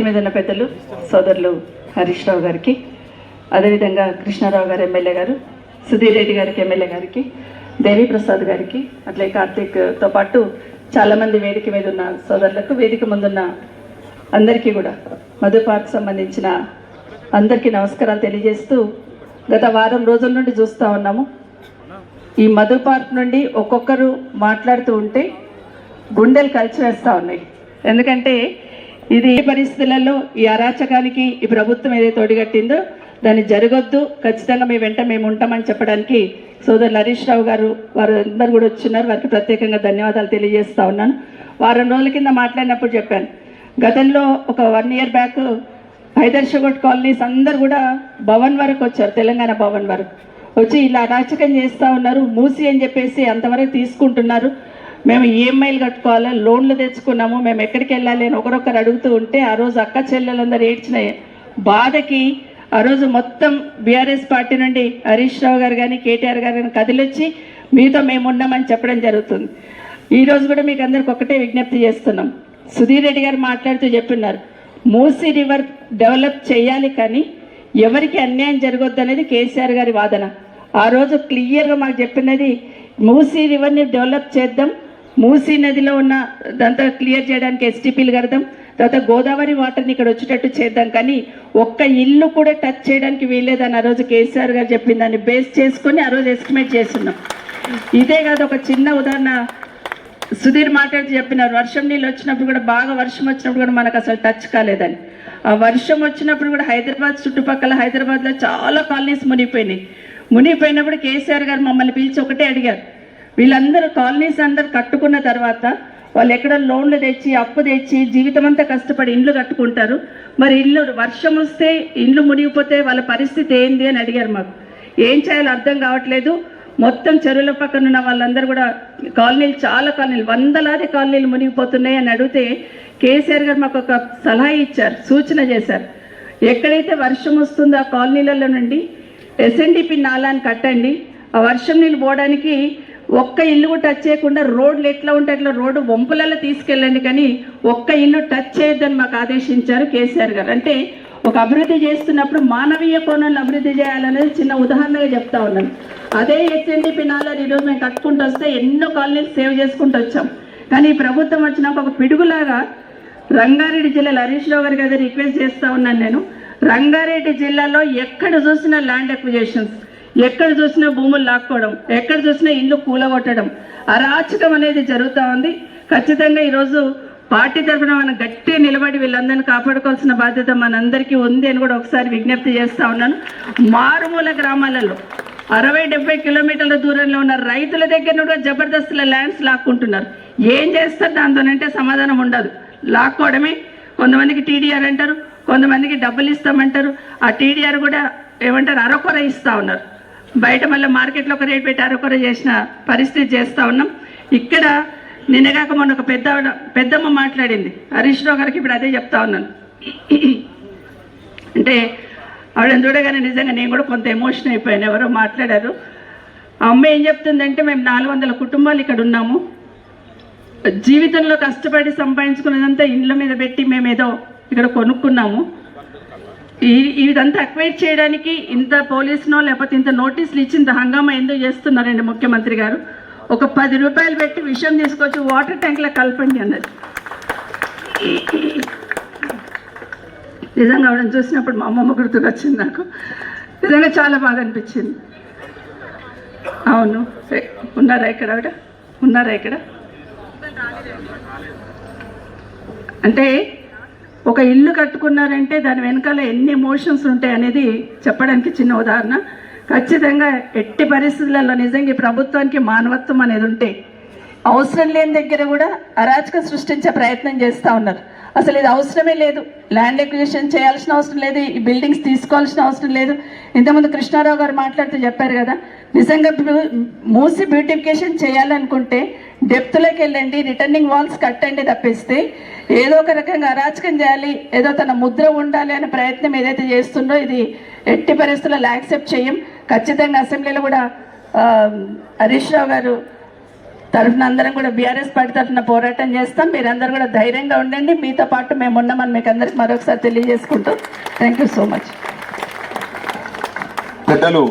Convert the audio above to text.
మీద ఉన్న పెద్దలు సోదరులు హరీష్ రావు గారికి, అదేవిధంగా కృష్ణారావు గారు ఎమ్మెల్యే గారు, సుధీర్ రెడ్డి గారికి ఎమ్మెల్యే గారికి, దేవి ప్రసాద్ గారికి, అట్లే కార్తీక్తో పాటు చాలామంది వేదిక మీద ఉన్న సోదరులకు, వేదిక ముందున్న అందరికీ కూడా మధు పార్క్ సంబంధించిన అందరికీ నమస్కారాలు తెలియజేస్తూ, గత వారం రోజుల నుండి చూస్తూ ఉన్నాము. ఈ మధు పార్క్ నుండి ఒక్కొక్కరు మాట్లాడుతూ ఉంటే గుండెలు కలిసివేస్తూ ఉన్నాయి. ఎందుకంటే ఇది ఏ పరిస్థితులలో ఈ అరాచకానికి ఈ ప్రభుత్వం ఏదైతే ఒడిగట్టిందో దాన్ని జరగొద్దు, ఖచ్చితంగా మీ వెంట మేము ఉంటామని చెప్పడానికి సోదరులు హరీష్ రావు గారు వారు అందరు కూడా వచ్చిన్నారు. వారికి ప్రత్యేకంగా ధన్యవాదాలు తెలియజేస్తూ ఉన్నాను. వారం రోజుల కింద మాట్లాడినప్పుడు చెప్పాను, గతంలో ఒక 1 year బ్యాక్ హైదర్షగోడ్ కాలనీస్ అందరు కూడా భవన్ వరకు వచ్చారు, తెలంగాణ భవన్ వరకు వచ్చి ఇలా అరాచకం చేస్తూ ఉన్నారు. మూసి అని చెప్పేసి అంతవరకు తీసుకుంటున్నారు, మేము ఈఎంఐలు కట్టుకోవాలి, లోన్లు తెచ్చుకున్నాము, మేము ఎక్కడికి వెళ్ళాలి అని ఒకరొకరు అడుగుతూ ఉంటే ఆ రోజు అక్క చెల్లెలందరూ ఏడ్చిన బాధకి ఆ రోజు మొత్తం బీఆర్ఎస్ పార్టీ నుండి హరీష్ రావు గారు కానీ కేటీఆర్ గారు కానీ కదిలొచ్చి మీతో మేము ఉన్నామని చెప్పడం జరుగుతుంది. ఈరోజు కూడా మీకు అందరికి ఒకటే విజ్ఞప్తి చేస్తున్నాం. సుధీర్ రెడ్డి గారు మాట్లాడుతూ చెప్తున్నారు, మూసీ రివర్ డెవలప్ చేయాలి కానీ ఎవరికి అన్యాయం జరగొద్దు అనేది కేసీఆర్ గారి వాదన. ఆ రోజు క్లియర్గా మాకు చెప్పినది, మూసీ రివర్ని డెవలప్ చేద్దాం, మూసీ నదిలో ఉన్న దాంతో క్లియర్ చేయడానికి ఎస్టీపీలు కడదాం, తర్వాత గోదావరి వాటర్ని ఇక్కడ వచ్చేటట్టు చేద్దాం, కానీ ఒక్క ఇల్లు కూడా టచ్ చేయడానికి వీల్లేదని ఆ రోజు కేసీఆర్ గారు చెప్పిన దాన్ని బేస్ చేసుకొని ఆ రోజు ఎస్టిమేట్ చేస్తున్నాం. ఇదే కాదు, ఒక చిన్న ఉదాహరణ సుధీర్ మాట్లాడుతూ చెప్పినారు, వర్షం నీళ్ళు వచ్చినప్పుడు కూడా, బాగా వర్షం వచ్చినప్పుడు కూడా మనకు అసలు టచ్ కాలేదని. ఆ వర్షం వచ్చినప్పుడు కూడా హైదరాబాద్ చుట్టుపక్కల హైదరాబాద్లో చాలా కాలనీస్ మునిగిపోయినప్పుడు కేసీఆర్ గారు మమ్మల్ని పిలిచి ఒకటే అడిగారు, వీళ్ళందరూ కాలనీస్ అందరూ కట్టుకున్న తర్వాత వాళ్ళు ఎక్కడ లోన్లు తెచ్చి అప్పు తెచ్చి జీవితం అంతా కష్టపడి ఇండ్లు కట్టుకుంటారు, మరి ఇల్లు వర్షం వస్తే ఇండ్లు మునిగిపోతే వాళ్ళ పరిస్థితి ఏంది అని అడిగారు. మాకు ఏం చేయాలో అర్థం కావట్లేదు, మొత్తం చెరువుల పక్కన ఉన్న వాళ్ళందరూ కూడా కాలనీలు, చాలా కాలనీలు, వందలాది కాలనీలు మునిగిపోతున్నాయి అని అడిగితే కేసీఆర్ గారు మాకు ఒక సలహా ఇచ్చారు, సూచన చేశారు. ఎక్కడైతే వర్షం వస్తుందో ఆ కాలనీలలో నుండి ఎస్ఎన్డిపి నాలాని కట్టండి, ఆ వర్షం నీళ్ళు పోవడానికి ఒక్క ఇల్లు కూడా టచ్ చేయకుండా రోడ్లు ఎట్లా ఉంటే అట్లా రోడ్డు వంపులలో తీసుకెళ్ళండి, కానీ ఒక్క ఇల్లు టచ్ చేయొద్దని మాకు ఆదేశించారు కేసీఆర్ గారు. అంటే ఒక అభివృద్ధి చేస్తున్నప్పుడు మానవీయ కోణంలో అభివృద్ధి చేయాలనేది చిన్న ఉదాహరణగా చెప్తా ఉన్నాను. అదే ఎస్ఎన్డిపి నాలని ఈరోజు మేము కట్టుకుంటూ వస్తే ఎన్నో కాలనీలు సేవ్ చేసుకుంటూ వచ్చాం. కానీ ఈ ప్రభుత్వం వచ్చినాక ఒక పిడుగులాగా రంగారెడ్డి జిల్లాలో హరీష్ రావు గారికి అదే రిక్వెస్ట్ చేస్తూ ఉన్నాను నేను, రంగారెడ్డి జిల్లాలో ఎక్కడ చూసినా ల్యాండ్ అక్విజిషన్స్, ఎక్కడ చూసినా భూములు లాక్కోవడం, ఎక్కడ చూసినా ఇల్లు కూలగొట్టడం, అరాచకం అనేది జరుగుతూ ఉంది. ఖచ్చితంగా ఈరోజు పార్టీ తరఫున మనం గట్టిగా నిలబడి వీళ్ళందరినీ కాపాడుకోవాల్సిన బాధ్యత మనందరికీ ఉంది అని కూడా ఒకసారి విజ్ఞప్తి చేస్తూ ఉన్నాను. మారుమూల గ్రామాలలో 60-70 కిలోమీటర్ల దూరంలో ఉన్న రైతుల దగ్గర కూడా జబర్దస్తుల ల్యాండ్స్ లాక్కుంటున్నారు. ఏం చేస్తారు దాంతోనంటే సమాధానం ఉండదు, లాక్కోవడమే. కొంతమందికి టీడీఆర్ అంటారు, కొంతమందికి డబ్బులు ఇస్తామంటారు. ఆ టీడీఆర్ కూడా ఏమంటారు, అరకొర ఇస్తూ ఉన్నారు. బయట మళ్ళీ మార్కెట్లో ఒక రేట్ పెట్టి అరకొర చేసిన పరిస్థితి చేస్తూ ఉన్నాం. ఇక్కడ నిన్నగాక మొన్న ఒక పెద్దమ్మ మాట్లాడింది, హరీష్ రావు గారికి ఇప్పుడు అదే చెప్తా ఉన్నాను. అంటే ఆవిడని చూడగానే నిజంగా నేను కూడా కొంత ఎమోషన్ అయిపోయాను. ఎవరో మాట్లాడారు, ఆ అమ్మ ఏం చెప్తుందంటే, మేము 400 కుటుంబాలు ఇక్కడ ఉన్నాము, జీవితంలో కష్టపడి సంపాదించుకున్నదంతా ఇండ్ల మీద పెట్టి మేమేదో ఇక్కడ కొనుక్కున్నాము, ఇదంతా అక్వైర్ చేయడానికి ఇంత పోలీసునో లేకపోతే ఇంత నోటీసులు ఇచ్చి ఇంత హంగామా ఎందుకు చేస్తున్నారండి ముఖ్యమంత్రి గారు? ఒక 10 రూపాయలు పెట్టి విషయం తీసుకొచ్చి వాటర్ ట్యాంక్లో కలపండి అన్నది. నిజంగా ఆవిడని చూసినప్పుడు మా అమ్మమ్మ గుర్తుకొచ్చింది నాకు. నిజంగా చాలా బాగా అనిపించింది. అవును, ఉన్నారా ఇక్కడ ఆవిడ? ఉన్నారా ఇక్కడ? అంటే ఒక ఇల్లు కట్టుకున్నారంటే దాని వెనకాల ఎన్ని ఎమోషన్స్ ఉంటాయి అనేది చెప్పడానికి చిన్న ఉదాహరణ. ఖచ్చితంగా ఎట్టి పరిస్థితులలో నిజంగా ఈ ప్రభుత్వానికి మానవత్వం అనేది ఉంటే అవసరం లేని దగ్గర కూడా అరాచకం సృష్టించే ప్రయత్నం చేస్తూ ఉన్నారు. అసలు ఇది అవసరమే లేదు, ల్యాండ్ ఎక్విజిషన్ చేయాల్సిన అవసరం లేదు, ఈ బిల్డింగ్స్ తీసుకోవాల్సిన అవసరం లేదు. ఇంతకుముందు కృష్ణారావు గారు మాట్లాడుతూ చెప్పారు కదా, నిజంగా మూసి బ్యూటిఫికేషన్ చేయాలనుకుంటే డెప్త్లోకి వెళ్ళండి, రిటర్నింగ్ వాల్స్ కట్టండి తప్పిస్తే ఏదో ఒక రకంగా అరాచకం చేయాలి, ఏదో తన ముద్ర ఉండాలి అనే ప్రయత్నం ఏదైతే చేస్తుందో ఇది ఎట్టి పరిస్థితుల్లో యాక్సెప్ట్ చేయం. ఖచ్చితంగా అసెంబ్లీలో కూడా హరీష్ రావు గారు తరఫున అందరం కూడా బీఆర్ఎస్ పార్టీ తరఫున పోరాటం చేస్తాం. మీరందరూ కూడా ధైర్యంగా ఉండండి. మీతో పాటు మేము ఉన్నామని మీకు అందరికి మరొకసారి తెలియజేసుకుంటూ థ్యాంక్ యూ సో మచ్. పెద్దలు